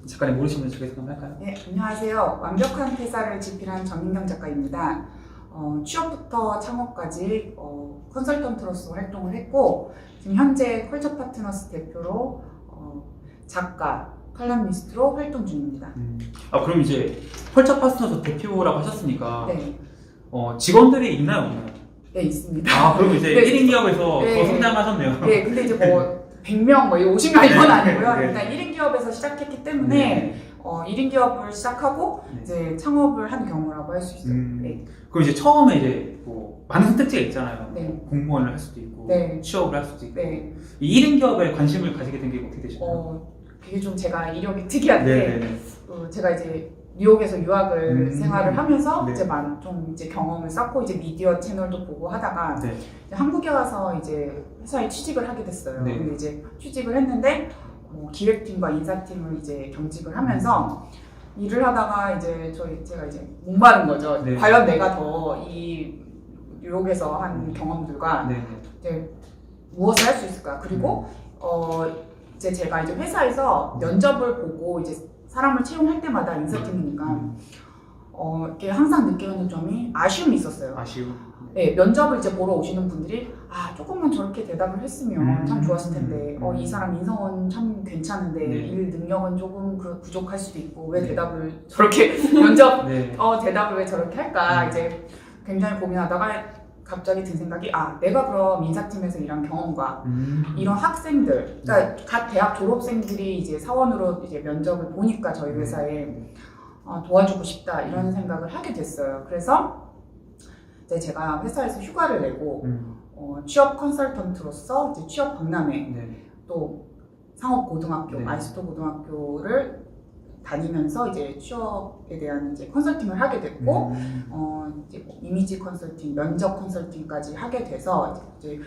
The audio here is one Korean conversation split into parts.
작가님 모르시는 분 소개 한번 할까요? 네, 안녕하세요. 완벽한 퇴사를 집필한 전민경 작가입니다. 취업부터 창업까지 컨설턴트로서 활동을 했고, 지금 현재 컬처 파트너스 대표로 작가, 칼럼니스트로 활동 중입니다. 그럼 이제 컬처 파트너스 대표라고 하셨으니까 네, 직원들이 있나요, 없나요? 네 있습니다. 그럼 이제 네. 1인 기업에서 네. 더 성장하셨네요. 네, 근데 이제 뭐 100명, 뭐 50명 이건 아니고요. 네. 일단 1인 기업에서 시작했기 때문에 1인 기업을 시작하고 네. 이제 창업을 한 경우라고 할 수 있어요. 네. 그럼 이제 처음에 이제 뭐 많은 선택지가 있잖아요. 네. 공무원을 할 수도 있고, 네. 취업을 할 수도 있고. 네. 이 1인 기업에 관심을 가지게 된 게 어떻게 되셨나요? 그게 좀 제가 이력이 특이한데, 네네. 제가 이제 뉴욕에서 유학을 생활을 하면서 네. 이제 경험을 쌓고 이제 미디어 채널도 보고 하다가 네. 이제 한국에 와서 이제 회사에 취직을 하게 됐어요. 네. 근데 이제 취직을 했는데 기획팀과 인사팀을 이제 경직을 하면서 일을 하다가 이제 제가 이제 목마른 거죠. 네. 과연 내가 더 이 뉴욕에서 한 경험들과 네. 이제 무엇을 할 수 있을까? 그리고 이제 제가 이제 회사에서 면접을 보고 이제 사람을 채용할 때마다 인사팀이니까 이렇게 항상 느끼는 점이 아쉬움이 있었어요. 아쉬움. 네, 면접을 이제 보러 오시는 분들이 조금만 저렇게 대답을 했으면 참 좋았을 텐데 이 사람 인성은 참 괜찮은데 네. 일 능력은 조금 부족할 수도 있고 왜 네. 대답을 저렇게 면접 네. 대답을 왜 저렇게 할까 이제 굉장히 고민하다가 갑자기 든 생각이 내가 그럼 인사팀에서 일한 경험과 이런 학생들, 그러니까 갓 대학 졸업생들이 이제 사원으로 이제 면접을 보니까 저희 회사에 도와주고 싶다 이런 생각을 하게 됐어요. 그래서 이제 제가 회사에서 휴가를 내고 취업 컨설턴트로서 이제 취업 박람회 또 상업고등학교, 네. 아이스토 고등학교를 다니면서 이제 취업에 대한 이제 컨설팅을 하게 됐고 이제 뭐 이미지 컨설팅, 면접 컨설팅까지 하게 돼서 이제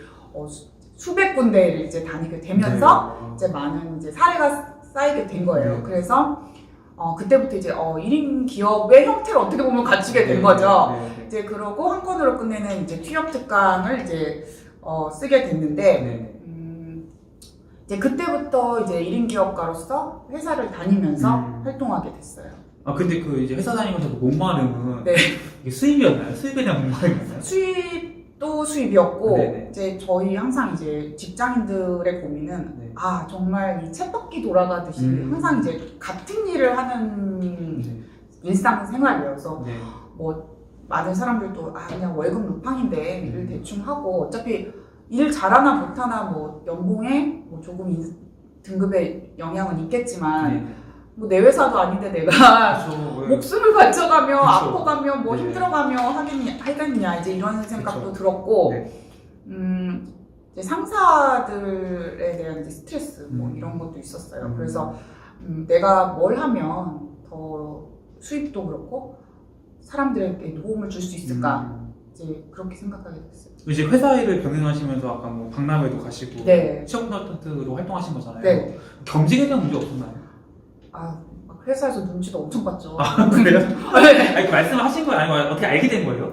수백 군데를 이제 다니게 되면서 이제 많은 이제 사례가 쌓이게 된 거예요. 네. 그래서 그때부터 이제 1인 기업의 형태를 어떻게 보면 갖추게 된 거죠. 이제 그러고 한 권으로 끝내는 이제 취업 특강을 이제 쓰게 됐는데. 이제 그때부터 이제 1인 기업가로서 회사를 다니면서 활동하게 됐어요. 근데 그 이제 회사 다니면서 그 목마름은 네. 이게 수입이었나요? 수입에 대한 목마름이었나요? 수입도 수입이었고 네네. 이제 저희 항상 이제 직장인들의 고민은 네. 정말 이 쳇바퀴 돌아가듯이 항상 이제 같은 일을 하는 일상생활이어서 네. 뭐 많은 사람들도 그냥 월급 루팡인데 일을 대충 하고 어차피 일 잘하나 못하나 뭐 연봉에 뭐 조금 등급에 영향은 있겠지만 뭐 내 회사도 아닌데 내가 목숨을 바쳐가며 아파가며 뭐 힘들어가며 하겠냐 이제 이런 생각도 들었고 이제 상사들에 대한 이제 스트레스 뭐 이런 것도 있었어요. 그래서 내가 뭘 하면 더 수입도 그렇고 사람들에게 도움을 줄 수 있을까 이제 그렇게 생각하게 됐어요. 이제 회사 일을 병행하시면서 아까 뭐 박람회도 가시고 네. 취업 컨설턴트로 활동하신 거잖아요. 네. 경직에 대한 문제 없었나요? 막 회사에서 눈치도 엄청 봤죠. 그래요? 네. 아니, 그 말씀을 하신 거예요? 아니면 어떻게 알게 된 거예요?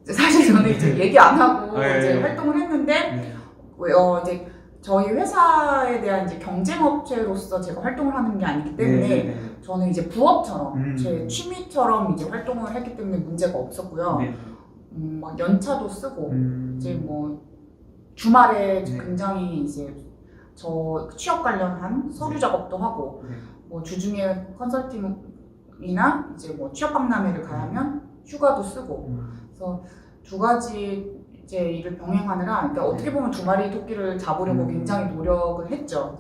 사실 저는 이제 얘기 안 하고 네. 이제 활동을 했는데 이제 저희 회사에 대한 이제 경쟁업체로서 제가 활동을 하는 게 아니기 때문에 저는 이제 부업처럼 제 취미처럼 이제 활동을 했기 때문에 문제가 없었고요. 막 연차도 쓰고 이제 뭐 주말에 굉장히 이제 저 취업 관련한 서류 작업도 하고 뭐 주중에 컨설팅이나 이제 뭐 취업 박람회를 가야면 휴가도 쓰고 그래서 두 가지 이제 일을 병행하느라 그러니까 어떻게 보면 두 마리 토끼를 잡으려고 굉장히 노력을 했죠.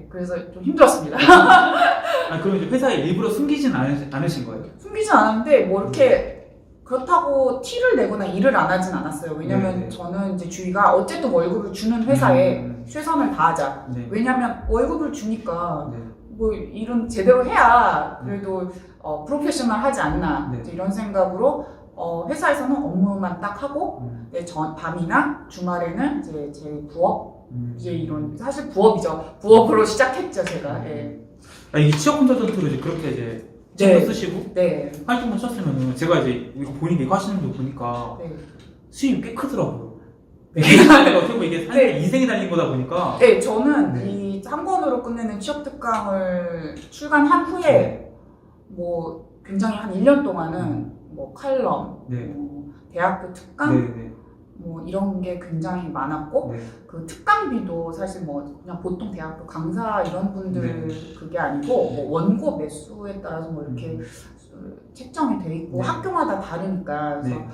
그래서 좀 힘들었습니다. 그럼 이제 회사에 일부러 숨기진 않으신 거예요? 숨기진 않았는데 뭐 이렇게 그렇다고 티를 내거나 일을 안 하진 않았어요. 왜냐면 저는 이제 주위가 어쨌든 월급을 주는 회사에 최선을 다하자. 왜냐면 월급을 주니까 뭐 일은 제대로 해야 그래도 프로페셔널 하지 않나 이제 이런 생각으로 회사에서는 업무만 딱 하고 밤이나 주말에는 이제 제 부업 이제 이런 사실 부업이죠. 부업으로 시작했죠 제가. 이게 취업 컨설턴트로 이제 그렇게 이제 책도 쓰시고 활동을 하셨으면은 제가 이제 이거 본인 이거 하시는 거 보니까 수입이 꽤 크더라고요. 어떻게 보면 이게 사실 네. 인생이 달린 거다 보니까. 네, 저는 네. 이 한 권으로 끝내는 취업 특강을 출간한 후에 네. 뭐 굉장히 한 1년 동안은 뭐 칼럼, 네. 뭐 대학교 특강, 네. 뭐 이런 게 굉장히 많았고 네. 그 특강비도 사실 뭐 그냥 보통 대학교 강사 이런 분들 그게 아니고 뭐 원고 매수에 따라서 뭐 이렇게 책정이 돼 있고 네. 학교마다 다르니까 그래서 네.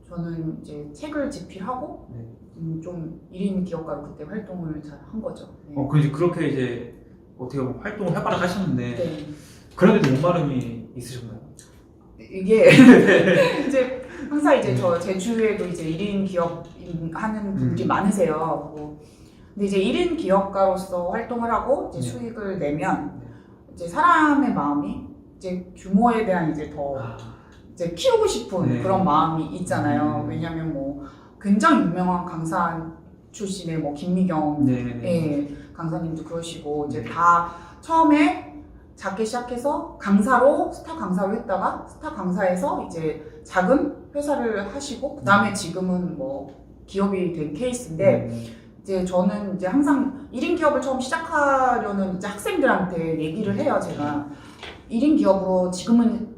저는 이제 책을 집필하고 네. 좀 1인 기업가로 그때 활동을 잘 한 거죠. 네. 그럼 그렇게 이제 어떻게 보면 활동을 활발하게 하셨는데 네. 그런데도 목마름이 있으셨나요? 이게 이제 항상 이제 제 주위에도 이제 1인 기업 하는 분들이 많으세요. 근데 이제 1인 기업가로서 활동을 하고 이제 수익을 내면 이제 사람의 마음이 이제 규모에 대한 이제 더 이제 키우고 싶은 그런 마음이 있잖아요. 왜냐하면 뭐 굉장히 유명한 강사 출신의 뭐 김미경 강사님도 그러시고 이제 다 처음에 작게 시작해서 강사로 스타 강사로 했다가 스타 강사에서 이제 작은 회사를 하시고 그 다음에 지금은 뭐 기업이 된 케이스인데 이제 저는 이제 항상 1인 기업을 처음 시작하려는 이제 학생들한테 얘기를 해요. 제가 1인 기업으로 지금은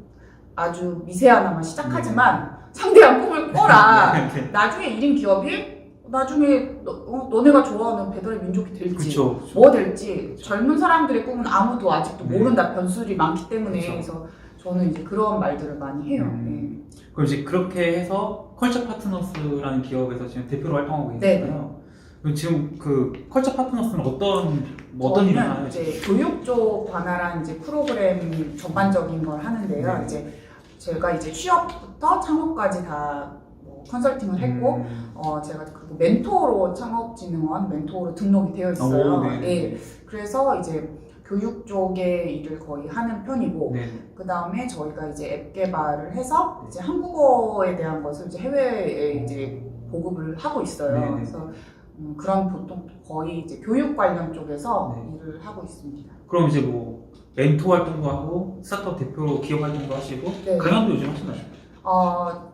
아주 미세하나마 시작하지만 상대한 꿈을 꿔라. 나중에 1인 기업이 나중에 너네가 좋아하는 배달의 민족이 될지 그쵸. 뭐 될지 젊은 사람들의 꿈은 아무도 아직도 모른다. 변수들이 많기 때문에. 그쵸. 그래서 저는 이제 그런 말들을 많이 해요. 그럼 이제 그렇게 해서 컬처 파트너스라는 기업에서 지금 대표로 활동하고 계시잖아요. 그럼 지금 그 컬처 파트너스는 어떤 일을 하나요? 이제 교육 쪽 관할한 이제 프로그램 전반적인 걸 하는데요. 이제 제가 이제 취업부터 창업까지 다 컨설팅을 했고, 제가 그 멘토로 창업진흥원 멘토로 등록이 되어 있어요. 그래서 이제 교육 쪽의 일을 거의 하는 편이고, 그 다음에 저희가 이제 앱 개발을 해서 이제 한국어에 대한 것을 이제 해외에 이제 보급을 하고 있어요. 그래서 그런 보통 거의 이제 교육 관련 쪽에서 일을 하고 있습니다. 그럼 이제 뭐 멘토 활동도 하고 스타트업 대표 기업 활동도 하시고 강연도 요즘 하시나요?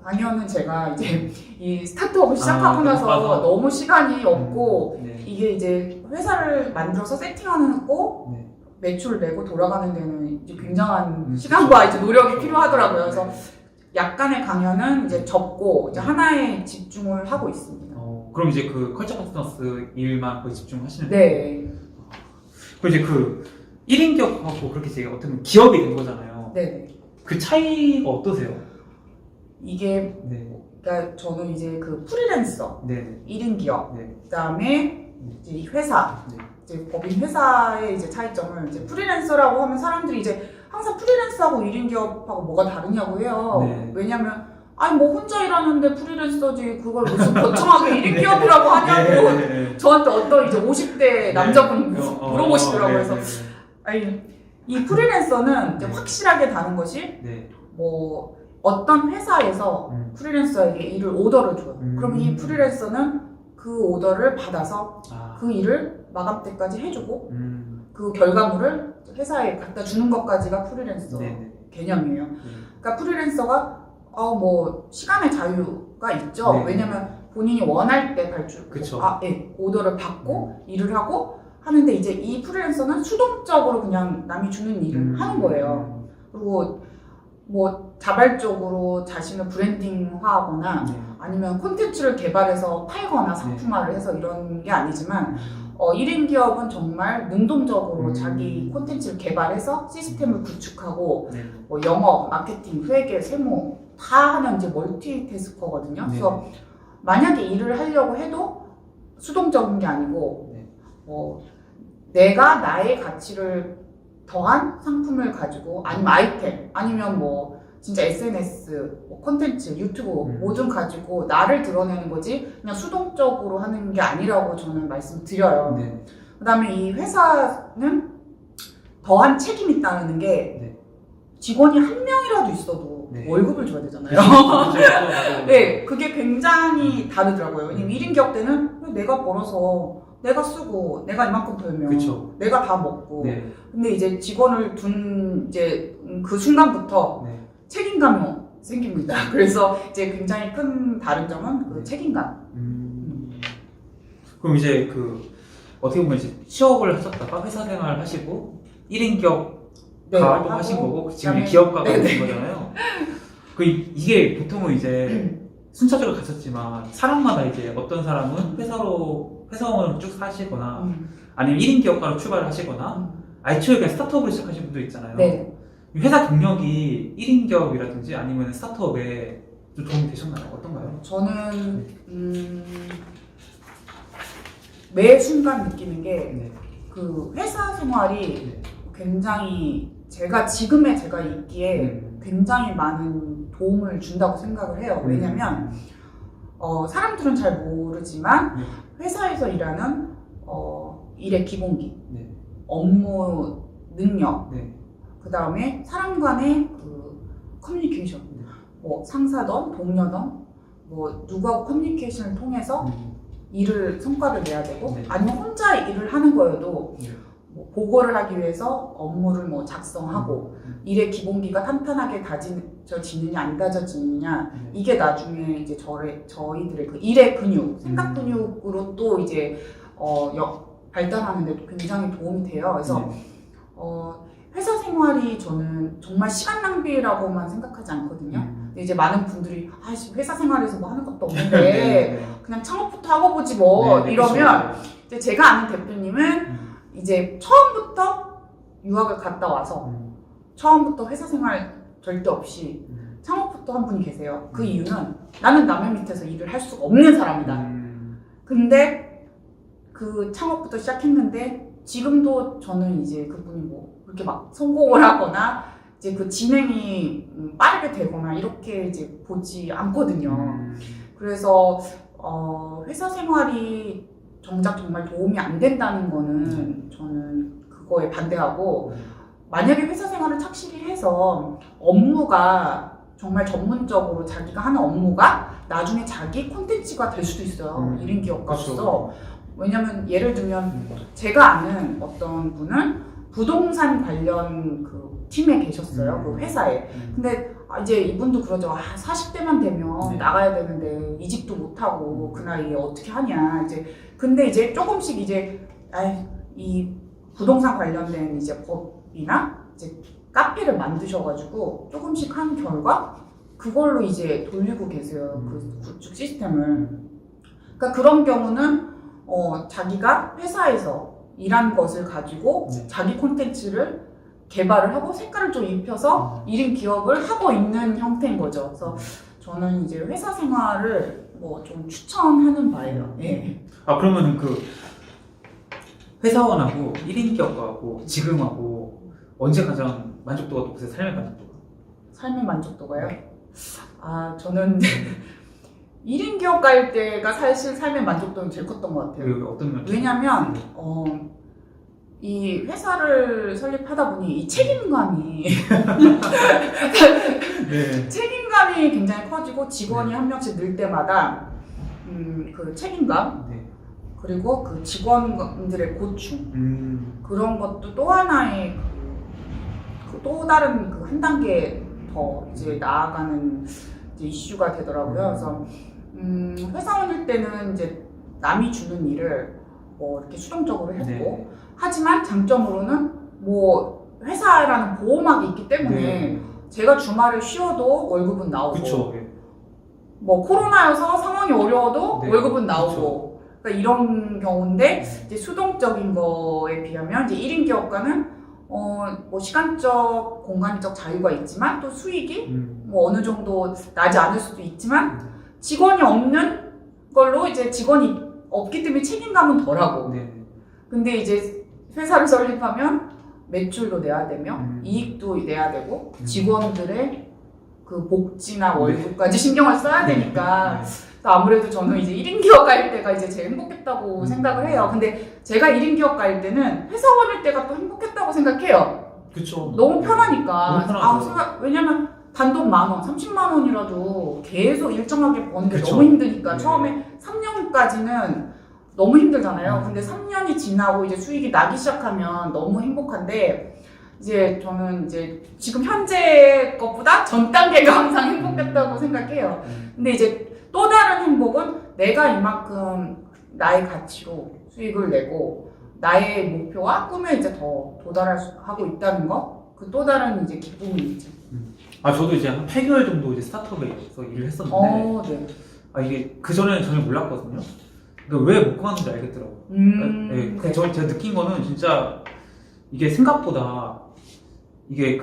강연은 제가 이제 이 스타트업을 시작하고 나서 너무 시간이 없고 이게 이제 회사를 만들어서 세팅하고 매출 내고 돌아가는 데는 이제 굉장한 시간과 이제 노력이 필요하더라고요. 그래서 약간의 강연은 이제 접고 이제 하나에 집중을 하고 있습니다. 그럼 이제 그 컬처 파트너스 일만 거의 집중하시는 거예요? 그럼 이제 그 1인 기업하고 그렇게 이제 어떻게 보면 기업이 된 거잖아요. 그 차이가 어떠세요? 이게 그러니까 저는 이제 그 프리랜서, 1인 기업, 그다음에 이제 이 회사, 이제 법인 회사의 이제 차이점을 이제 프리랜서라고 하면 사람들이 이제 항상 프리랜서하고 1인 기업하고 뭐가 다르냐고 해요. 왜냐면 아니 뭐 혼자 일하는데 프리랜서지 그걸 무슨 거창하게 1인 기업이라고 하냐고 저한테 어떤 이제 50대 남자분이 물어보시더라고요. 그래서 아니 이 프리랜서는 이제 확실하게 다른 것이 뭐 어떤 회사에서 프리랜서에게 일을 오더를 줘요. 그럼 이 프리랜서는 그 오더를 받아서 그 일을 마감 때까지 해주고 그 결과물을 회사에 갖다 주는 것까지가 프리랜서 개념이에요. 그러니까 프리랜서가 뭐 시간의 자유가 있죠. 왜냐면 본인이 원할 때 발주, 오더를 받고 일을 하고 하는데 이제 이 프리랜서는 수동적으로 그냥 남이 주는 일을 하는 거예요. 그리고 뭐 자발적으로 자신을 브랜딩화하거나 아니면 콘텐츠를 개발해서 팔거나 상품화를 해서 이런 게 아니지만 1인 기업은 정말 능동적으로 자기 콘텐츠를 개발해서 시스템을 구축하고 뭐 영업, 마케팅, 회계, 세무 다 하는 이제 멀티태스커거든요. 그래서 만약에 일을 하려고 해도 수동적인 게 아니고 내가 나의 가치를 더한 상품을 가지고 아니면 아이템 아니면 뭐 진짜 SNS, 뭐 콘텐츠, 유튜브 뭐든 가지고 나를 드러내는 거지 그냥 수동적으로 하는 게 아니라고 저는 말씀드려요. 그 다음에 이 회사는 더한 책임이 있다는 게 직원이 한 명이라도 있어도 월급을 줘야 되잖아요. 그게 굉장히 다르더라고요. 왜냐면 1인 기업 때는 내가 벌어서 내가 쓰고 내가 이만큼 벌면 내가 다 먹고 근데 이제 직원을 둔 이제 그 순간부터 책임감이 생깁니다. 그래서 이제 굉장히 큰 다른 점은 그 책임감. 그럼 이제 어떻게 보면 이제 취업을 하셨다가 회사 생활 하시고 1인 기업가 네, 활동하신 하고, 거고 지금 그다음에- 기업가가 네네. 되신 거잖아요. 이게 보통은 이제 순차적으로 가셨지만 사람마다 이제 어떤 사람은 회사원으로 쭉 사시거나 아니면 1인 기업가로 출발을 하시거나 애초에 그냥 스타트업으로 시작하신 분도 있잖아요. 네. 회사 경력이 1인 기업이라든지 아니면 스타트업에 좀 도움이 되셨나요? 어떤가요? 저는 매 순간 느끼는 게 네. 그 회사 생활이 네. 굉장히 제가 있기에 굉장히 많은 도움을 준다고 생각을 해요. 왜냐면 사람들은 잘 모르지만 회사에서 일하는 일의 기본기, 네. 업무 능력, 네. 그 다음에 사람 간의 그 커뮤니케이션, 뭐 상사든 동료든 뭐 누구하고 커뮤니케이션을 통해서 일을 성과를 내야 되고 네. 아니면 혼자 일을 하는 거여도 네. 뭐 보고를 하기 위해서 업무를 뭐 작성하고 일의 기본기가 탄탄하게 다져지느냐 안 다져지느냐 이게 나중에 이제 저희들의 그 일의 근육, 생각 근육으로 또 이제 발달하는 데도 굉장히 도움이 돼요. 그래서 회사 생활이 저는 정말 시간 낭비라고만 생각하지 않거든요. 근데 이제 많은 분들이 회사 생활에서 뭐 하는 것도 없는데 네. 그냥 창업부터 하고 보지 뭐 네, 이러면 그렇죠. 이제 제가 아는 대표님은 이제 처음부터 유학을 갔다 와서 처음부터 회사 생활 절대 없이 창업부터 한 분이 계세요. 그 이유는 나는 남의 밑에서 일을 할 수가 없는 사람이다. 근데 그 창업부터 시작했는데 지금도 저는 이제 그분이 뭐 그렇게 막 성공을 하거나 이제 그 진행이 빠르게 되거나 이렇게 이제 보지 않거든요. 그래서 회사 생활이 정작 정말 도움이 안 된다는 거는 저는 그거에 반대하고 만약에 회사 생활을 착실히 해서 업무가 정말 전문적으로 자기가 하는 업무가 나중에 자기 콘텐츠가 될 수도 있어요. 1인 기업가로서. 그렇죠. 왜냐면 예를 들면 제가 아는 어떤 분은 부동산 관련 그 팀에 계셨어요. 그 회사에. 근데 이제 이분도 그러죠. 40대만 되면 네. 나가야 되는데 이직도 못하고 그 나이에 어떻게 하냐. 근데 이제 조금씩 이제 이 부동산 관련된 이제 법이나 이제 카페를 만드셔가지고 조금씩 한 결과 그걸로 이제 돌리고 계세요. 그 구축 시스템을. 그러니까 그런 경우는 자기가 회사에서 일한 것을 가지고 자기 콘텐츠를 개발을 하고 색깔을 좀 입혀서 1인 기업을 하고 있는 형태인 거죠. 그래서 저는 이제 회사 생활을 뭐 좀 추천하는 바예요. 예. 그러면은 회사원하고 1인 기업가하고 지금하고 언제 가장 만족도가 높으세요? 삶의 만족도가? 삶의 만족도가요? 저는 1인 기업가일 때가 사실 삶의 만족도는 제일 컸던 것 같아요. 어떤 면? 왜냐면 이 회사를 설립하다 보니 이 책임감이 네. 책임감이 굉장히 커지고 직원이 한 명씩 늘 때마다 그 책임감 그리고 그 직원들의 고충 그런 것도 또 하나의 또 다른 그 한 단계 더 이제 나아가는 이제 이슈가 되더라고요. 그래서 회사원일 때는 이제 남이 주는 일을 뭐 이렇게 수동적으로 했고 하지만 장점으로는 뭐 회사라는 보호막이 있기 때문에 제가 주말을 쉬어도 월급은 나오고 그쵸. 뭐 코로나여서 상황이 어려워도 월급은 나오고 그쵸. 그러니까 이런 경우인데 이제 수동적인 거에 비하면 이제 1인 기업가는 뭐 시간적 공간적 자유가 있지만 또 수익이 뭐 어느 정도 나지 않을 수도 있지만 직원이 없는 걸로 이제 직원이 없기 때문에 책임감은 덜하고 근데 이제 회사를 설립하면 매출도 내야 되며 이익도 내야 되고 직원들의 그 복지나 월급까지 신경을 써야 되니까 아무래도 저는 이제 1인 기업가일 때가 이제 제일 행복했다고 생각을 해요. 근데 제가 1인 기업가일 때는 회사원일 때가 또 행복했다고 생각해요. 그쵸. 너무 편하니까. 너무 편하죠. 왜냐면 단돈 10,000원, 30만 원이라도 계속 일정하게 버는 게 그쵸. 너무 힘드니까 네. 처음에 3년까지는 너무 힘들잖아요. 근데 3년이 지나고 이제 수익이 나기 시작하면 너무 행복한데 이제 저는 이제 지금 현재 것보다 전 단계가 항상 행복했다고 생각해요. 근데 이제 또 다른 행복은 내가 이만큼 나의 가치로 수익을 내고 나의 목표와 꿈에 이제 더 도달하고 있다는 거, 그 또 다른 이제 기쁨이 있죠. 아 저도 이제 한 8개월 정도 이제 스타트업에서 일을 했었는데 네. 아 이게 그 전에는 전혀 몰랐거든요. 그러니까 왜 못 가는지 알겠더라고요. 네, 네. 제가 느낀 거는 진짜 이게 생각보다 이게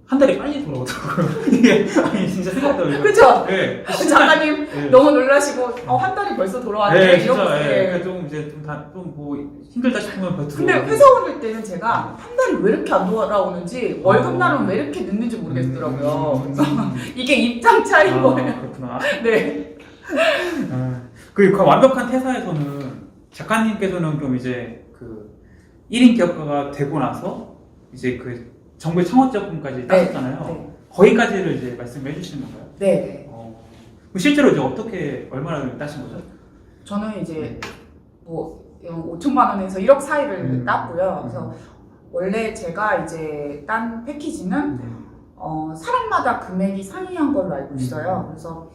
한 달이 빨리 돌아오더라고요. 이게 아니 진짜 생각보다 그쵸? 네. 작가님 네. 너무 놀라시고 한 달이 벌써 돌아왔네. 네, 이러고 진짜. 있어요. 예. 그러니까 좀 이제 좀 뭐 힘들다 싶으면 더 근데 들어오고. 회사원일 때는 제가 한 달이 왜 이렇게 안 돌아오는지 월급날은 왜 이렇게 늦는지 모르겠더라고요. 그래서 이게 입장 차이인 거예요. 그렇구나. 네. 그 완벽한 퇴사에서는 작가님께서는 그럼 이제 1인 기업가가 되고 나서 이제 정부의 창업자금까지 따셨잖아요. 네. 거기까지를 이제 말씀해 주시는 건가요? 네. 실제로 이제 어떻게 얼마나 따신 거죠? 저는 이제 뭐 5천만 원에서 1억 사이를 땄고요. 그래서 원래 제가 이제 딴 패키지는 사람마다 금액이 상이한 걸로 알고 있어요. 그래서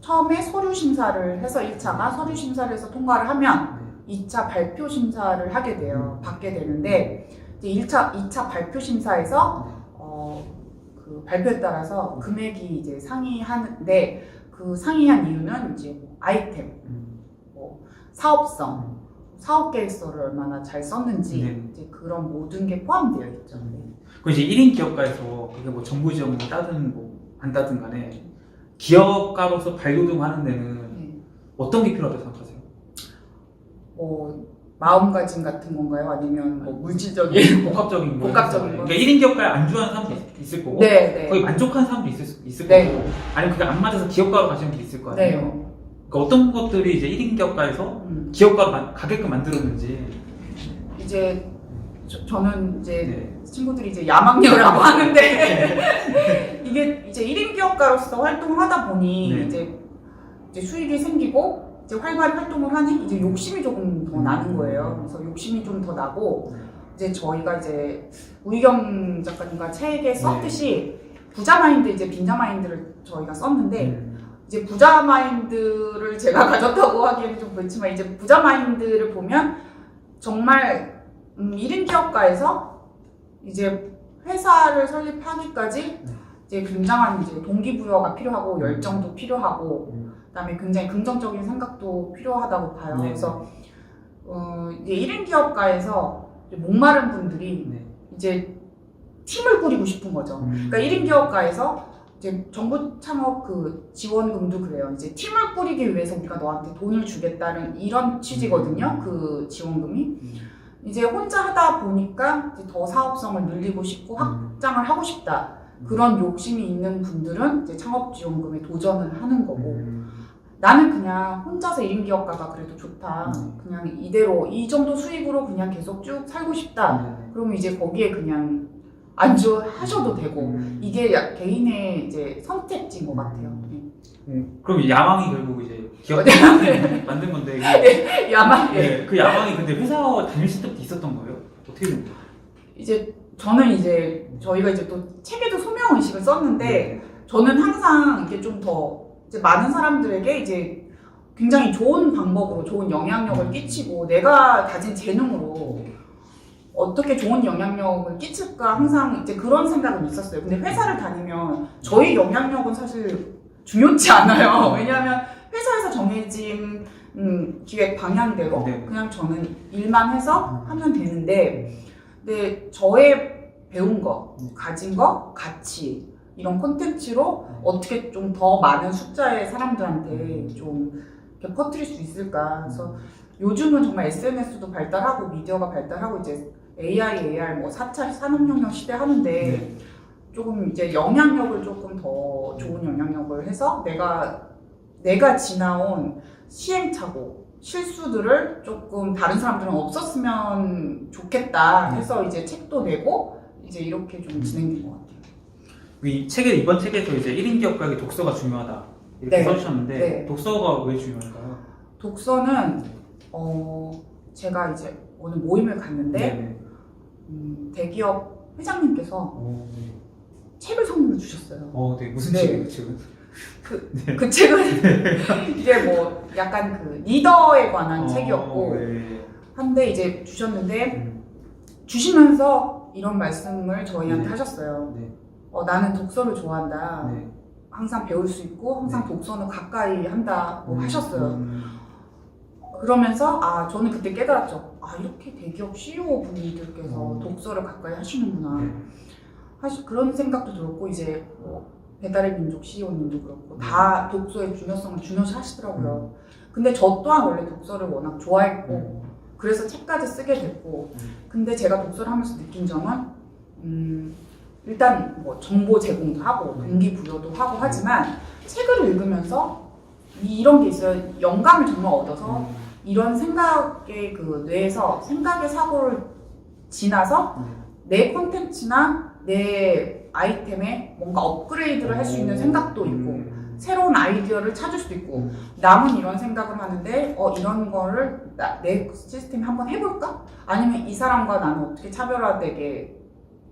처음에 서류 심사를 해서 1차가 서류 심사를 해서 통과를 하면 2차 발표 심사를 하게 돼요. 받게 되는데 이제 2차 발표 심사에서 그 발표에 따라서 금액이 이제 상이하는데 그 상이한 이유는 이제 뭐 아이템, 뭐 사업성, 사업 계획서를 얼마나 잘 썼는지 이제 그런 모든 게 포함되어 있죠. 그 이제 1인 기업가에서 그게 뭐 정부 지원을 따든 뭐 안 따든 간에 기업가로서 발돋움하는 데는 어떤 게 필요하다고 생각하세요? 마음가짐 같은 건가요? 아니면 뭐 물질적인 복합적인 거. 복합적인 거. 그러니까 1인 기업가에 안주하는 사람도 있을 거고 네. 거의 만족한 사람도 있을 네. 거고 아니면 그게 안 맞아서 기업가로 가시는 분도 있을 거 아니에요. 네. 그러니까 어떤 것들이 이제 1인 기업가에서 기업가로 가게끔 만들었는지 이제 저는 이제 친구들이 이제 야망녀라고 하는데 이게 이제 1인 기업가로서 활동을 하다 보니 이제 수익이 생기고 이제 활발히 활동을 하니 이제 욕심이 조금 더 나는 거예요. 그래서 욕심이 좀 더 나고 이제 저희가 이제 우희경 작가님과 책에 썼듯이 부자 마인드 이제 빈자 마인드를 저희가 썼는데 이제 부자 마인드를 제가 가졌다고 하기에는 좀 그렇지만 이제 부자 마인드를 보면 정말 1인 기업가에서 이제 회사를 설립하기까지 이제 굉장한 이제 동기부여가 필요하고 열정도 필요하고 그다음에 굉장히 긍정적인 생각도 필요하다고 봐요. 그래서 이제 1인 기업가에서 이제 목마른 분들이 이제 팀을 꾸리고 싶은 거죠. 그러니까 1인 기업가에서 이제 정부 창업 그 지원금도 그래요. 이제 팀을 꾸리기 위해서 우리가 너한테 돈을 주겠다는 이런 취지거든요. 그 지원금이. 이제 혼자 하다 보니까 이제 더 사업성을 늘리고 싶고 확장을 하고 싶다. 그런 욕심이 있는 분들은 이제 창업 지원금에 도전을 하는 거고 나는 그냥 혼자서 1인 기업가가 그래도 좋다. 그냥 이대로 이 정도 수익으로 그냥 계속 쭉 살고 싶다. 그러면 이제 거기에 그냥 안주하셔도 되고 이게 개인의 이제 선택지인 것 같아요. 그럼 야망이 결국 이제 기업 만든 건데 야망. 그 야망이 근데 회사 다니실 때부터 있었던 거예요? 어떻게 된 거예요? 이제 저는 이제 저희가 이제 또 책에도 소명 의식을 썼는데 저는 항상 이게 좀 더 이제 많은 사람들에게 이제 굉장히 좋은 방법으로 좋은 영향력을 끼치고 내가 가진 재능으로 어떻게 좋은 영향력을 끼칠까 항상 이제 그런 생각은 있었어요. 근데 회사를 다니면 저희 영향력은 사실 중요치 않아요. 왜냐하면 회사에서 정해진 기획 방향대로 그냥 저는 일만 해서 하면 되는데 근데 저의 배운 거, 가진 거, 가치 이런 콘텐츠로 어떻게 좀 더 많은 숫자의 사람들한테 좀 이렇게 퍼뜨릴 수 있을까. 그래서 요즘은 정말 SNS도 발달하고 미디어가 발달하고 이제 AI, AR 뭐 4차 산업혁명 시대 하는데 조금 이제 영향력을 조금 더 좋은 영향력을 해서 내가 지나온 시행착오, 실수들을 조금 다른 사람들은 없었으면 좋겠다 해서 이제 책도 내고 이제 이렇게 좀 진행된 것 같아요. 이번 책에서 이제 1인 기업가에게 독서가 중요하다 이렇게 써주셨는데 독서가 왜 중요할까요? 독서는 제가 이제 어느 모임을 갔는데 대기업 회장님께서 책을 선물로 주셨어요. 무슨 책이에요 지금? 그 책은 이게 뭐 약간 그 리더에 관한 책이었고 네. 한데 이제 주셨는데 주시면서 이런 말씀을 저희한테 네. 하셨어요. 네. 나는 독서를 좋아한다. 네. 항상 배울 수 있고 항상 독서는 가까이 한다고 하셨어요. 음. 그러면서 저는 그때 깨달았죠. 이렇게 대기업 CEO 분들께서 독서를 가까이 하시는구나. 네. 그런 생각도 들었고 이제 뭐 배달의 민족 CEO님도 그렇고 다 독서의 중요성을 중요시 하시더라고요. 근데 저 또한 원래 독서를 워낙 좋아했고 그래서 책까지 쓰게 됐고 근데 제가 독서를 하면서 느낀 점은 일단 뭐 정보 제공도 하고 동기부여도 하고 하지만 책을 읽으면서 이런 게 있어요. 영감을 정말 얻어서 이런 생각의 그 뇌에서 생각의 사고를 지나서 내 콘텐츠나 내 아이템에 뭔가 업그레이드를 할 수 있는 생각도 있고 새로운 아이디어를 찾을 수도 있고 남은 이런 생각을 하는데 이런 거를 내 시스템에 한번 해볼까? 아니면 이 사람과 나는 어떻게 차별화되게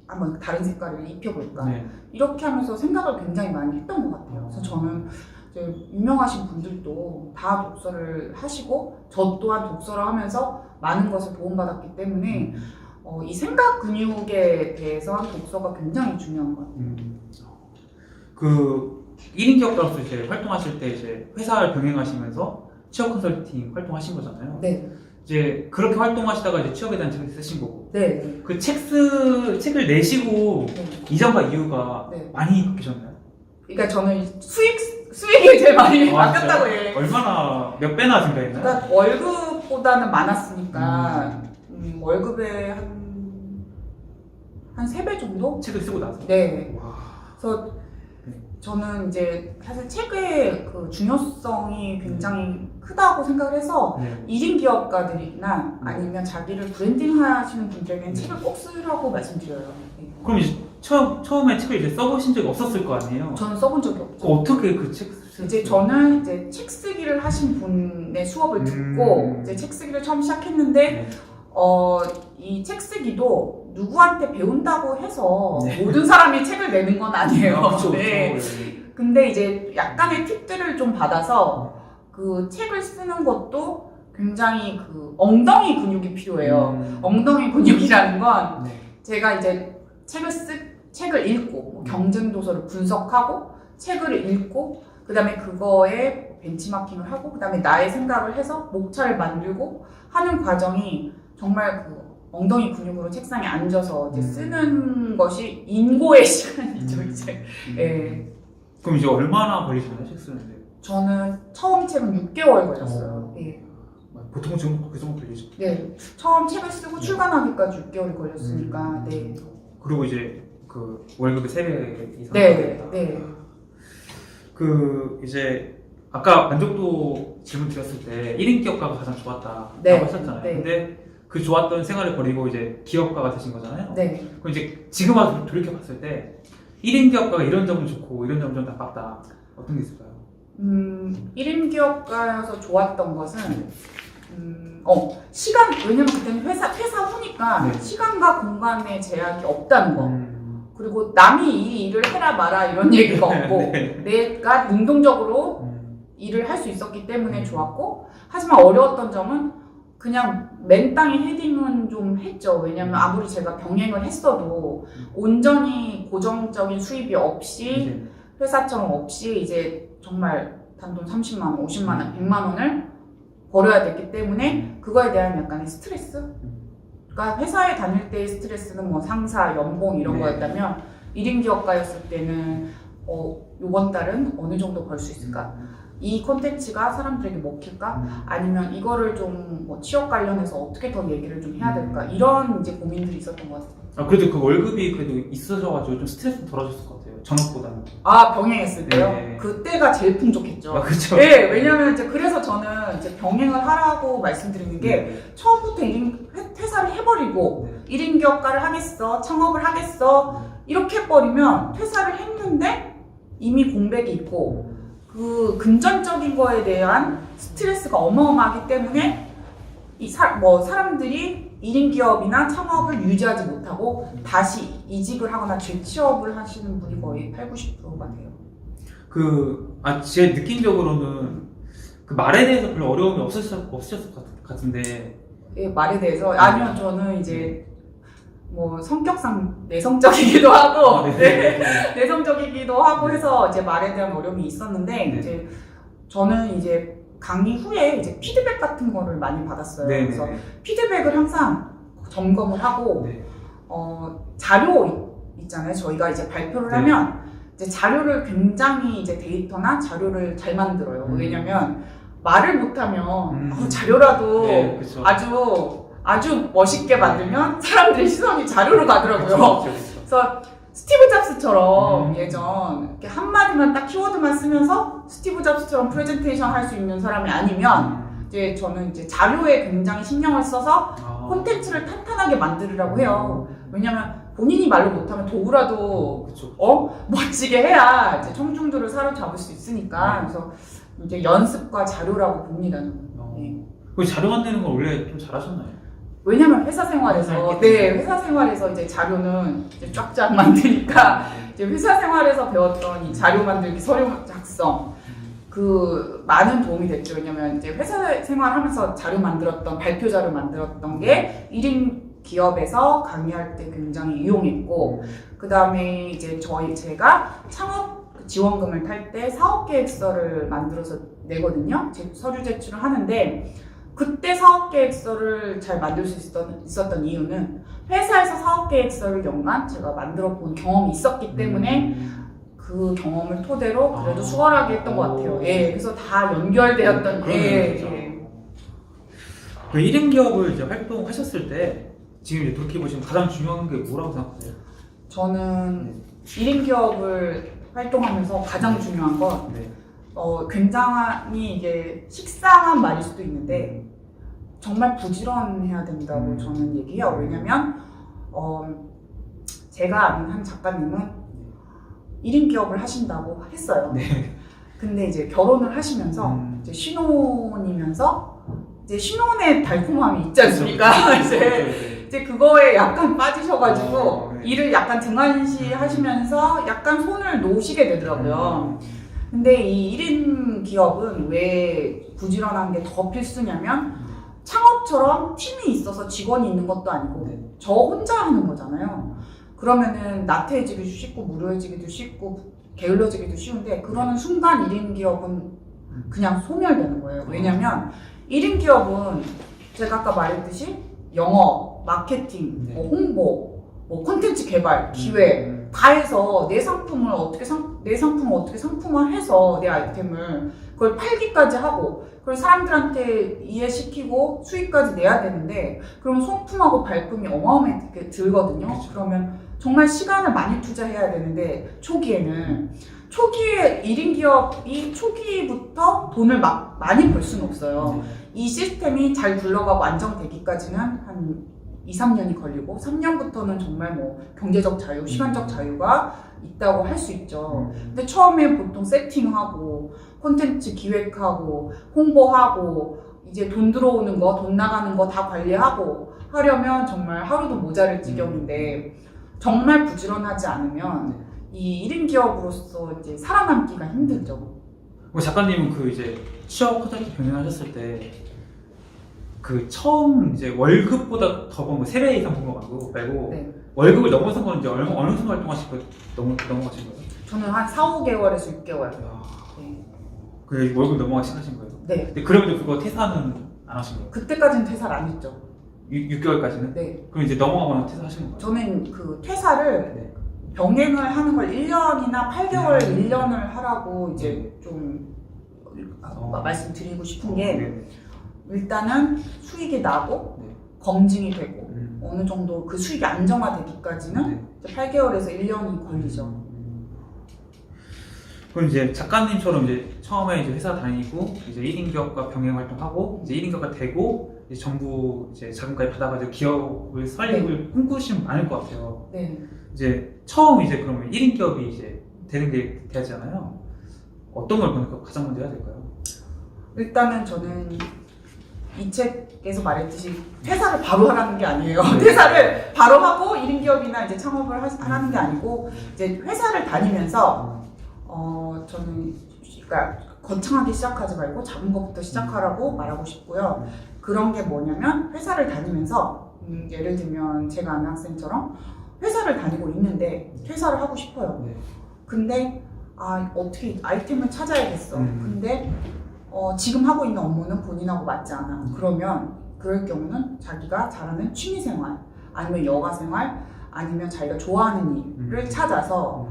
한번 다른 색깔을 입혀볼까? 네. 이렇게 하면서 생각을 굉장히 많이 했던 것 같아요. 그래서 저는 이제 유명하신 분들도 다 독서를 하시고 저 또한 독서를 하면서 많은 것을 도움받았기 때문에 이 생각 근육에 대해서 독서가 굉장히 중요한 것 같아요. 그 1인 기업가로서 이제 활동하실 때 이제 회사를 병행하시면서 취업 컨설팅 활동하신 거잖아요. 네. 이제 그렇게 활동하시다가 이제 취업에 대한 책을 쓰신 거고. 네. 그 책을 내시고 네. 이전과 이유가 네. 많이 바뀌셨나요? 그러니까 저는 수익이 제일 많이 바뀌었다고 진짜요? 해. 얼마나 몇 배나 증가했나요? 그러니까 월급보다는 많았으니까 월급의 한 3배 정도? 책을 쓰고 나서. 네. 와. 그래서 저는 이제 사실 책의 그 중요성이 굉장히 크다고 생각을 해서 네. 1인 기업가들이나 아니면 자기를 브랜딩 하시는 분들에게는 책을 꼭 쓰라고 말씀드려요. 네. 그럼 이제 처음에 책을 이제 써보신 적이 없었을 거 아니에요? 저는 써본 적이 없죠. 어떻게 그 책 이제 저는 이제 책 쓰기를 하신 분의 수업을 듣고 이제 책 쓰기를 처음 시작했는데 이 책 쓰기도 누구한테 배운다고 해서 모든 사람이 책을 내는 건 아니에요. 그렇죠, 네. 근데 이제 약간의 팁들을 좀 받아서 그 책을 쓰는 것도 굉장히 그 엉덩이 근육이 필요해요. 엉덩이 근육이라는 건 제가 이제 책을 읽고 뭐 경쟁 도서를 분석하고 책을 읽고 그다음에 그거에 벤치마킹을 하고 그다음에 나의 생각을 해서 목차를 만들고 하는 과정이 정말 그 엉덩이 근육으로 책상에 앉아서 이제 쓰는 것이 인고의 시간이죠 이제. 예. 그럼 이제 얼마나 걸리셨나요 책 쓰는데? 저는 처음 책은 6개월 걸렸어요. 예. 보통 지금 그 정도 걸리죠? 네. 처음 책을 쓰고 출간하기까지 6개월이 걸렸으니까. 네. 그리고 이제 그 월급이 3배 이상 네. 네. 그 이제 아까 만족도 질문 드렸을 때 1인 기업가가 가장 좋았다라고 네. 하셨잖아요. 네. 근데 그 좋았던 생활을 버리고 이제 기업가가 되신 거잖아요. 네. 그럼 이제 지금 와서 돌이켜 봤을 때 1인 기업가가 이런 점은 좋고 이런 점은 좀 나빴다. 어떤 게 있을까요? 1인 기업가여서 좋았던 것은 왜냐면 그때는 회사 후니까 시간과 공간의 제약이 없다는 거. 그리고 남이 이 일을 해라 마라 이런 얘기가 없고 내가 능동적으로 일을 할 수 있었기 때문에 좋았고 하지만 어려웠던 점은 그냥 맨땅에 헤딩은 좀 했죠. 왜냐면 아무리 제가 병행을 했어도 온전히 고정적인 수입이 없이 회사처럼 없이 이제 정말 단돈 30만 원, 50만 원, 100만 원을 벌어야 됐기 때문에 그거에 대한 약간의 스트레스? 그러니까 회사에 다닐 때의 스트레스는 뭐 상사, 연봉 이런 거였다면 1인 기업가였을 때는 이번 달은 어느 정도 벌 수 있을까? 이 콘텐츠가 사람들에게 먹힐까? 아니면 이거를 좀 뭐 취업 관련해서 어떻게 더 얘기를 좀 해야 될까? 이런 이제 고민들이 있었던 것 같아요. 그래도 그 월급이 그래도 있으셔가지고 좀 스트레스 덜어졌을 것 같아요. 전업보다는. 병행했을 때요? 네. 그때가 제일 풍족했죠. 그렇죠. 네, 왜냐면 이제 그래서 저는 이제 병행을 하라고 말씀드리는 게 처음부터 퇴사를 해버리고 1인 기업가를 하겠어, 창업을 하겠어 이렇게 해버리면 퇴사를 했는데 이미 공백이 있고 그 금전적인 거에 대한 스트레스가 어마어마하기 때문에 사람들이 1인 기업이나 창업을 유지하지 못하고 다시 이직을 하거나 재취업을 하시는 분이 거의 80-90%가 돼요. 제 느낌적으로는 그 말에 대해서 별로 어려움이 없으셨을 것 같은데. 예, 말에 대해서 아니요, 저는 이제 뭐 성격상 내성적이기도 하고 내성적이기도 하고 해서 이제 말에 대한 어려움이 있었는데 이제 저는 이제 강의 후에 이제 피드백 같은 거를 많이 받았어요. 그래서 피드백을 항상 점검을 하고 자료 있잖아요. 저희가 이제 발표를 하면 이제 자료를 굉장히 이제 데이터나 자료를 잘 만들어요. 왜냐면 말을 못하면 자료라도 아주 멋있게 만들면 사람들의 시선이 자료로 가더라고요. 그래서 스티브 잡스처럼 예전 이렇게 한마디만 딱 키워드만 쓰면서 스티브 잡스처럼 프레젠테이션 할 수 있는 사람이 아니면 이제 저는 이제 자료에 굉장히 신경을 써서 콘텐츠를 탄탄하게 만들으라고 해요. 왜냐면 본인이 말로 못하면 도구라도 멋지게 해야 이제 청중들을 사로잡을 수 있으니까. 그래서 이제 연습과 자료라고 봅니다. 저는. 그 자료 만드는 걸 원래 좀 잘하셨나요? 왜냐면 회사 생활에서 이제 자료는 이제 쫙쫙 만드니까 이제 회사 생활에서 배웠던 이 자료 만들기, 서류 작성 그 많은 도움이 됐죠. 왜냐면 이제 회사 생활하면서 자료 만들었던 발표 자료 만들었던 게 1인 기업에서 강의할 때 굉장히 유용했고, 그 다음에 이제 제가 창업 지원금을 탈 때 사업계획서를 만들어서 내거든요. 서류 제출을 하는데 그때 사업계획서를 잘 만들 수 있었던 이유는 회사에서 사업계획서를 연간 제가 만들어 본 경험이 있었기 때문에 그 경험을 토대로 그래도 수월하게 했던 것 같아요. 그래서 다 연결되었던. 그 1인 기업을 이제 활동하셨을 때 지금 이제 돌이켜보시면 가장 중요한 게 뭐라고 생각하세요? 저는 1인 기업을 활동하면서 가장 중요한 건 굉장히 이게 식상한 말일 수도 있는데 정말 부지런해야 된다고 저는 얘기해요. 왜냐면 제가 아는 한 작가님은 1인 기업을 하신다고 했어요. 근데 이제 결혼을 하시면서 이제 신혼이면서 이제 신혼의 달콤함이 있지 않습니까? 이제 그거에 약간 빠지셔가지고 일을 약간 등한시 하시면서 약간 손을 놓으시게 되더라고요. 근데 이 1인 기업은 왜 부지런한 게 더 필수냐면 창업처럼 팀이 있어서 직원이 있는 것도 아니고 저 혼자 하는 거잖아요. 그러면은 나태해지기도 쉽고 무료해지기도 쉽고 게을러지기도 쉬운데 그러는 순간 1인 기업은 그냥 소멸되는 거예요. 왜냐면 1인 기업은 제가 아까 말했듯이 영업, 마케팅, 홍보, 콘텐츠 개발, 기획 다 해서 내 상품을 어떻게 상품화해서 내 아이템을 그걸 팔기까지 하고 그걸 사람들한테 이해시키고 수익까지 내야 되는데 그럼 손품하고 발품이 어마어마하게 들거든요. 그러면 정말 시간을 많이 투자해야 되는데 초기에 1인 기업이 초기부터 돈을 많이 벌 수는 없어요. 이 시스템이 잘 굴러가고 안정되기까지는 한 2-3년이 걸리고 3년부터는 정말 경제적 자유, 시간적 자유가 있다고 할 수 있죠. 근데 처음에 보통 세팅하고 콘텐츠 기획하고 홍보하고 이제 돈 들어오는 거, 돈 나가는 거 다 관리하고 하려면 정말 하루도 모자랄 지경인데 정말 부지런하지 않으면 이 1인 기업으로서 이제 살아남기가 힘들죠. 작가님은 이제 취업 콘텐츠 병행하셨을 때 처음 이제 월급보다 더 번 거 3배 이상 번 거 말고 월급을 넘어선 건 이제 어느 정도 활동하신 거예요? 넘어가신 거예요? 저는 한 4-5개월에서 6개월. 그 월급 넘어가신 거예요? 네. 근데 그럼에도 그거 퇴사는 안 하신 거예요? 그때까지는 퇴사를 안 했죠. 6개월까지는? 네. 그럼 이제 넘어가거나 퇴사하시는 거예요? 저는 그 퇴사를 병행을 하는 걸 1년이나 8개월 1년을 하라고 이제 좀 말씀드리고 싶은 게 일단은 수익이 나고 검증이 되고 어느 정도 그 수익이 안정화되기까지는 이제 8개월에서 1년이 걸리죠. 그럼 이제 작가님처럼 이제 처음에 이제 회사 다니고 이제 1인 기업과 병행 활동하고 이제 1인 기업가 되고 이제 정부 이제 자금까지 받아가지고 기업을 설립을 꿈꾸시면 많을 것 같아요. 이제 처음 이제 그러면 1인 기업이 이제 되는 게 되잖아요. 어떤 걸 보니까 가장 먼저 해야 될까요? 일단은 저는 이 책에서 말했듯이 퇴사를 바로 하라는 게 아니에요. 퇴사를 바로 하고 1인 기업이나 이제 창업을 하라는 게 아니고 이제 회사를 다니면서 저는 그러니까 거창하게 시작하지 말고 작은 것부터 시작하라고 말하고 싶고요. 그런 게 뭐냐면 회사를 다니면서 예를 들면 제가 아는 학생처럼 회사를 다니고 있는데 퇴사를 하고 싶어요. 네. 근데 어떻게 아이템을 찾아야겠어. 근데 지금 하고 있는 업무는 본인하고 맞지 않아. 그러면 그럴 경우는 자기가 잘하는 취미생활 아니면 여가생활 아니면 자기가 좋아하는 일을 찾아서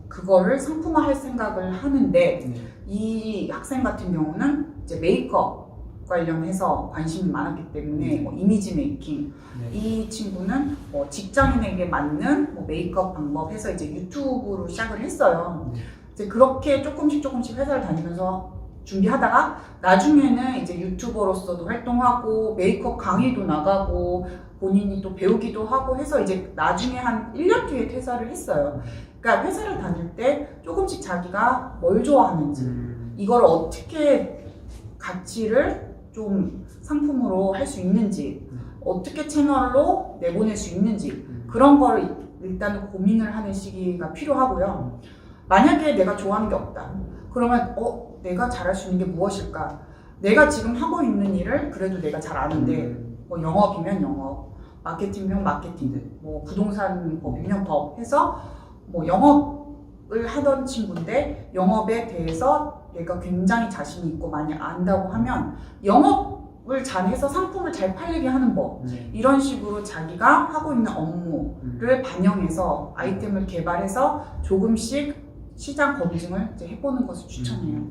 그거를 상품화할 생각을 하는데 이 학생 같은 경우는 이제 메이크업 관련해서 관심이 많았기 때문에 이미지 메이킹 이 친구는 직장인에게 맞는 메이크업 방법 해서 이제 유튜브로 시작을 했어요. 이제 그렇게 조금씩 회사를 다니면서 준비하다가 나중에는 이제 유튜버로서도 활동하고 메이크업 강의도 나가고 본인이 또 배우기도 하고 해서 이제 나중에 한 1년 뒤에 퇴사를 했어요. 그러니까 회사를 다닐 때 조금씩 자기가 뭘 좋아하는지 이걸 어떻게 가치를 좀 상품으로 할 수 있는지 어떻게 채널로 내보낼 수 있는지 그런 걸 일단 고민을 하는 시기가 필요하고요. 만약에 내가 좋아하는 게 없다. 그러면 내가 잘할 수 있는 게 무엇일까? 내가 지금 하고 있는 일을 그래도 내가 잘 아는데 뭐 영업이면 영업, 마케팅이면 마케팅, 뭐 부동산 법이면 법 해서 뭐 영업을 하던 친구인데 영업에 대해서 내가 굉장히 자신이 있고 많이 안다고 하면 영업을 잘해서 상품을 잘 팔리게 하는 법 이런 식으로 자기가 하고 있는 업무를 반영해서 아이템을 개발해서 조금씩 시장 검증을 이제 해보는 것을 추천해요.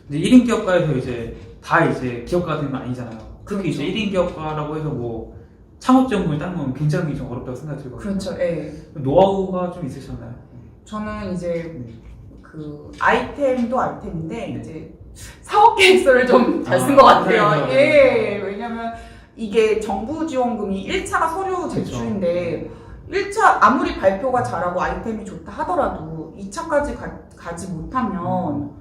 근데 1인 기업가에서 이제 다 이제 기업가가 되는 건 아니잖아요. 특히 그렇죠. 이제 1인 기업가라고 해서 뭐 창업적을 따는 건 굉장히 좀 어렵다고 생각이 들거든요. 그렇죠. 예. 노하우가 좀 있으셨나요? 저는 이제 그 아이템도 아이템인데 이제 사업 계획서를 좀 잘 쓴 것 같아요. 그래요? 예. 왜냐면 이게 정부 지원금이 1차가 서류 제출인데 1차 아무리 발표가 잘하고 아이템이 좋다 하더라도 2차까지 가지 못하면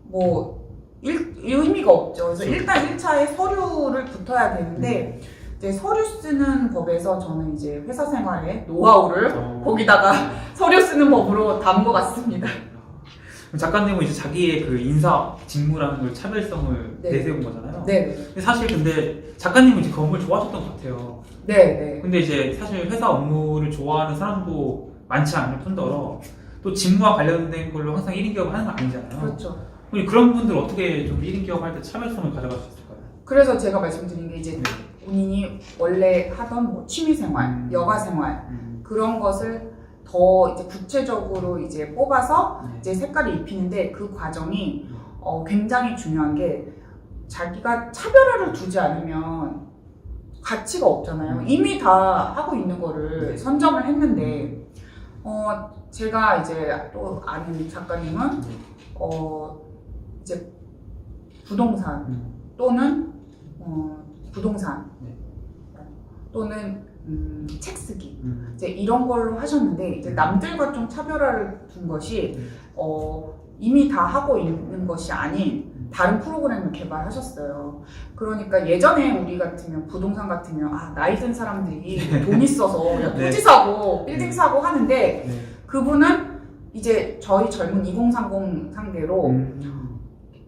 뭐 의미가 없죠. 그래서 일단 1차에 서류를 붙어야 되는데 이제 서류 쓰는 법에서 저는 이제 회사 생활의 노하우를 거기다가 서류 쓰는 법으로 담은 것 같습니다. 작가님은 이제 자기의 그 인사 직무라는 걸 차별성을 네. 내세운 거잖아요. 네. 근데 사실 근데 작가님은 이제 그걸 좋아하셨던 것 같아요. 네. 근데 이제 사실 회사 업무를 좋아하는 사람도 많지 않을 뿐더러 또 직무와 관련된 걸로 항상 1인 기업을 하는 건 아니잖아요. 그렇죠. 그런 분들 어떻게 좀 1인 기업 할 때 차별성을 가져갈 수 있을까요? 그래서 제가 말씀드린 게 이제 본인이 원래 하던 뭐 취미생활, 여가생활 그런 것을 더 이제 구체적으로 이제 뽑아서 이제 색깔을 입히는데 그 과정이 굉장히 중요한 게 자기가 차별화를 두지 않으면 가치가 없잖아요. 이미 다 하고 있는 거를 선점을 했는데 제가 이제 또 아는 작가님은 이제 부동산 또는 부동산 또는 책 쓰기 이제 이런 걸로 하셨는데 이제 남들과 좀 차별화를 둔 것이 이미 다 하고 있는 것이 아닌 다른 프로그램을 개발하셨어요. 그러니까 예전에 우리 같으면 부동산 같으면 나이 든 사람들이 돈 있어서 야, 토지 사고 빌딩 사고 하는데 그분은 이제 저희 젊은 2030 상대로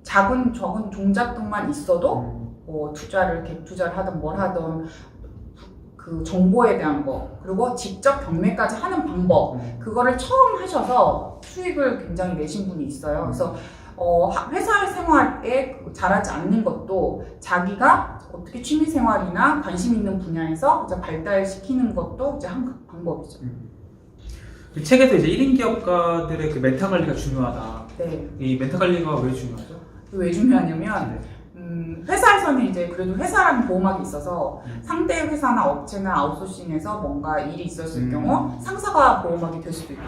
적은 종잣돈만 있어도 투자를 갭 투자를 하든 뭘 하든 그 정보에 대한 거 그리고 직접 경매까지 하는 방법 그거를 처음 하셔서 수익을 굉장히 내신 분이 있어요. 그래서 회사 생활에 잘하지 않는 것도 자기가 어떻게 취미 생활이나 관심 있는 분야에서 이제 발달시키는 것도 이제 한 방법이죠. 그 책에서 이제 1인 기업가들의 그 멘탈 관리가 중요하다. 네. 이 멘탈 관리가 왜 중요하죠? 왜 중요하냐면 회사에서는 이제 그래도 회사라는 보호막이 있어서 상대 회사나 업체나 아웃소싱에서 뭔가 일이 있었을 경우 상사가 보호막이 될 수도 있고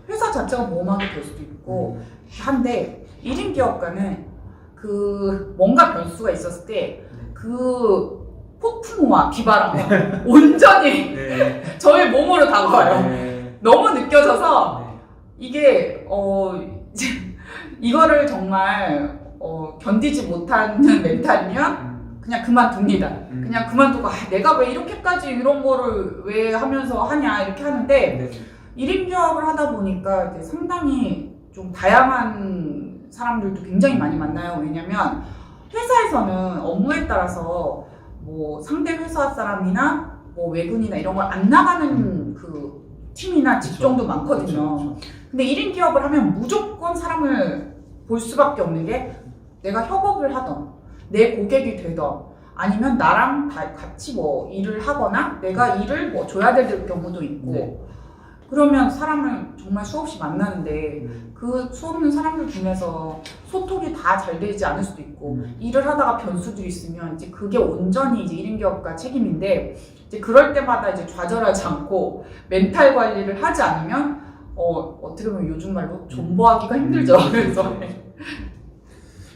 회사 자체가 보호막이 될 수도 있고 한데 1인 기업가는 그 뭔가 변수가 있었을 때 그 폭풍우와 비바람과 온전히 저의 몸으로 다가와요. 너무 느껴져서 이게 이거를 정말 견디지 못하는 멘탈이면 그냥 그만둡니다. 그냥 그만두고 내가 왜 이렇게까지 이런 거를 왜 하면서 하냐 이렇게 하는데 1인 기업을 하다 보니까 이제 상당히 좀 다양한 사람들도 굉장히 많이 만나요. 왜냐면 회사에서는 업무에 따라서 뭐 상대 회사 사람이나 뭐 외군이나 이런 걸 안 나가는 그 팀이나 직종도 많거든요. 그쵸. 근데 1인 기업을 하면 무조건 사람을 볼 수밖에 없는 게 내가 협업을 하던 내 고객이 되던 아니면 나랑 같이 뭐 일을 하거나 내가 일을 뭐 줘야 될 경우도 있고 네. 그러면 사람을 정말 수없이 만나는데 그 수없는 사람들 중에서 소통이 다 잘 되지 않을 수도 있고 일을 하다가 변수들이 있으면 이제 그게 온전히 이제 1인 기업가 책임인데 이제 그럴 때마다 이제 좌절하지 않고 멘탈 관리를 하지 않으면 어떻게 보면 요즘 말로 존버하기가 힘들죠. 그래서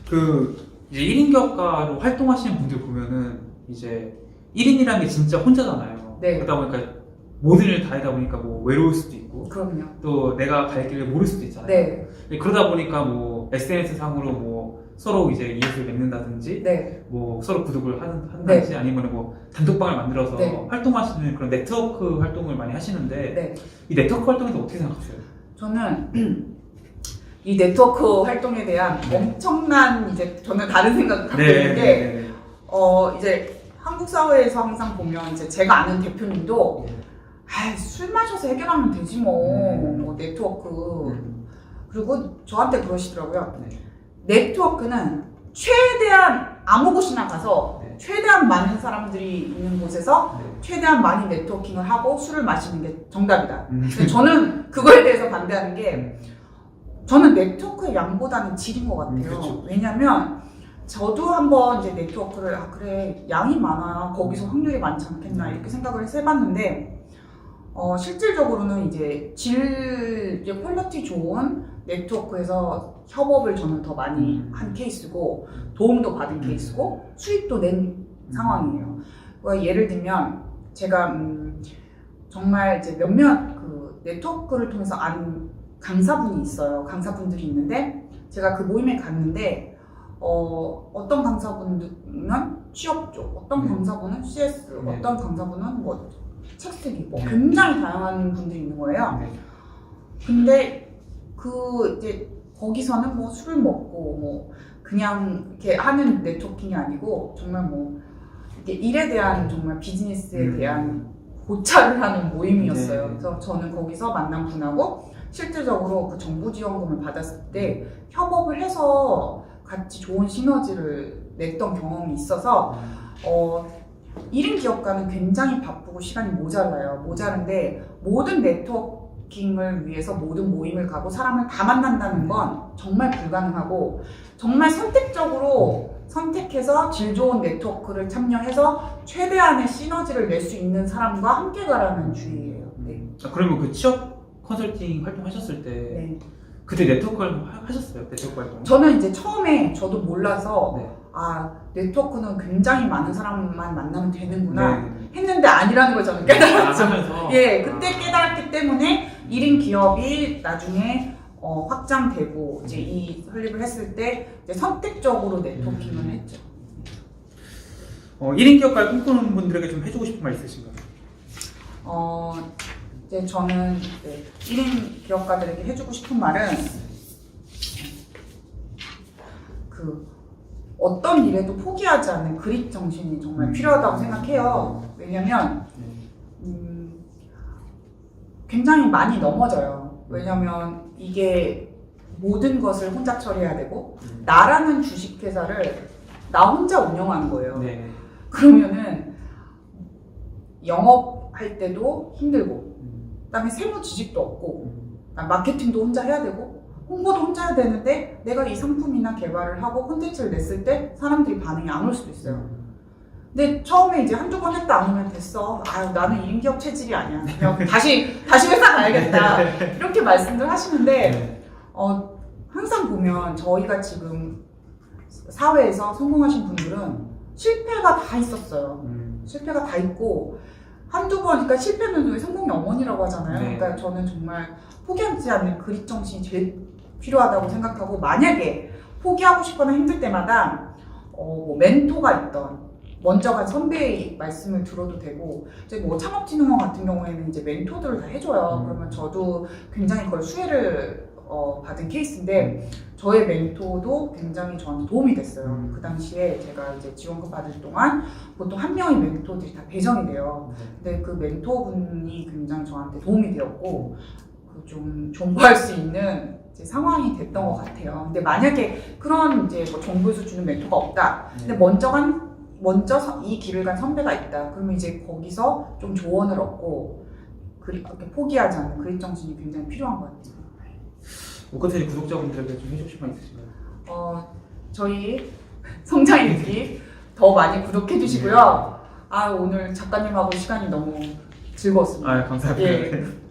그 이제 1인 기업가로 활동하시는 분들 보면은 이제 1인이라는 게 진짜 혼자잖아요. 네. 그러다 보니까 모든 일을 다 하다 보니까 뭐 외로울 수도 있고 그럼요. 또 내가 갈 길을 모를 수도 있잖아요. 네. 그러다 보니까 뭐 SNS 상으로 뭐 서로 이제 이웃을 맺는다든지 네. 뭐 서로 구독을 한다든지 아니면 뭐 단톡방을 만들어서 네. 활동하시는 그런 네트워크 활동을 많이 하시는데 네. 이 네트워크 활동에 대해서 어떻게 생각하세요? 저는 이 네트워크 활동에 대한 엄청난 이제 저는 다른 생각을 갖고 있는데 이제 한국 사회에서 항상 보면 이제 제가 아는 대표님도 술 마셔서 해결하면 되지 뭐 네트워크 그리고 저한테 그러시더라고요. 네트워크는 최대한 아무 곳이나 가서 최대한 많은 사람들이 있는 곳에서 최대한 많이 네트워킹을 하고 술을 마시는 게 정답이다. 근데 저는 그거에 대해서 반대하는 게 저는 네트워크의 양보다는 질인 것 같아요. 그렇죠. 왜냐면 저도 한번 이제 네트워크를 그래 양이 많아 거기서 확률이 많지 않겠나 이렇게 생각을 해서 해봤는데 실질적으로는 이제 이제 퀄리티 좋은 네트워크에서 협업을 저는 더 많이 한 케이스고 도움도 받은 케이스고 수익도 낸 상황이에요. 그러니까 예를 들면 제가 정말 이제 몇몇 그 네트워크를 통해서 아는 강사분이 있어요. 강사분들이 있는데 제가 그 모임에 갔는데 어떤 강사분은 취업 쪽, 어떤 강사분은 CS, 어떤 강사분은 뭐 책 쓰기, 뭐 굉장히 다양한 분들이 있는 거예요. 근데 그 이제 거기서는 뭐 술을 먹고 뭐 그냥 이렇게 하는 네트워킹이 아니고 정말 뭐 이렇게 일에 대한 정말 비즈니스에 대한 고찰을 하는 모임이었어요. 그래서 저는 거기서 만난 분하고 실질적으로 그 정부 지원금을 받았을 때 협업을 해서 같이 좋은 시너지를 냈던 경험이 있어서 1인 기업가는 굉장히 바쁘고 시간이 모자른데 모든 네트워킹을 위해서 모든 모임을 가고 사람을 다 만난다는 건 정말 불가능하고 정말 선택적으로 선택해서 질 좋은 네트워크를 참여해서 최대한의 시너지를 낼 수 있는 사람과 함께 가라는 주의예요. 네. 그러면 그 취업 컨설팅 활동하셨을 때 그때 네트워크 활동 하셨어요? 네트워크 활동? 저는 이제 처음에 저도 몰라서 네트워크는 굉장히 많은 사람만 만나면 되는구나 했는데 아니라는 걸 저는 깨달았죠. 그때 깨달았기 때문에 1인 기업이 나중에 확장되고 이제 이 설립을 했을 때 이제 선택적으로 네트워킹을 했죠. 1인 기업가를 꿈꾸는 분들에게 좀 해주고 싶은 말 있으신가요? 이제 저는 1인 기업가들에게 해주고 싶은 말은 어떤 일에도 포기하지 않는 그릿 정신이 정말 필요하다고 생각해요. 왜냐면 굉장히 많이 넘어져요. 왜냐면 이게 모든 것을 혼자 처리해야 되고 나라는 주식회사를 나 혼자 운영하는 거예요. 그러면은 영업할 때도 힘들고 그다음에 세무 지식도 없고 마케팅도 혼자 해야 되고 홍보도 혼자 해야 되는데 내가 이 상품이나 개발을 하고 콘텐츠를 냈을 때 사람들이 반응이 안 올 수도 있어요. 근데 처음에 이제 한두 번 했다 아니면 됐어. 나는 1인 기업 체질이 아니야. 그냥 다시 회사 가야겠다. 이렇게 말씀들 하시는데 항상 보면 저희가 지금 사회에서 성공하신 분들은 실패가 다 있었어요. 실패가 다 있고 한두 번, 그러니까 실패는 왜 성공의 어머니라고 하잖아요. 그러니까 저는 정말 포기하지 않는 그릿 정신이 제일 필요하다고 생각하고 만약에 포기하고 싶거나 힘들 때마다 뭐 멘토가 있던 먼저 간 선배의 말씀을 들어도 되고, 이제 뭐 창업진흥원 같은 경우에는 이제 멘토들을 다 해줘요. 그러면 저도 굉장히 그걸 수혜를 받은 케이스인데, 저의 멘토도 굉장히 저한테 도움이 됐어요. 그 당시에 제가 이제 지원금 받을 동안 보통 한 명의 멘토들이 다 배정이 돼요. 근데 그 멘토분이 굉장히 저한테 도움이 되었고, 좀 존버할 수 있는 이제 상황이 됐던 것 같아요. 근데 만약에 그런 이제 뭐 정보에서 주는 멘토가 없다. 근데 먼저 이 길을 간 선배가 있다. 그러면 이제 거기서 좀 조언을 얻고 그렇게 포기하지 않는 그릿 정신이 굉장히 필요한 것 같아요. 오컨텐츠 구독자분들에게 좀 해주실 말 있으신가요? 저희 성장일기 더 많이 구독해 주시고요. 오늘 작가님하고 시간이 너무 즐거웠습니다. 감사합니다. 예.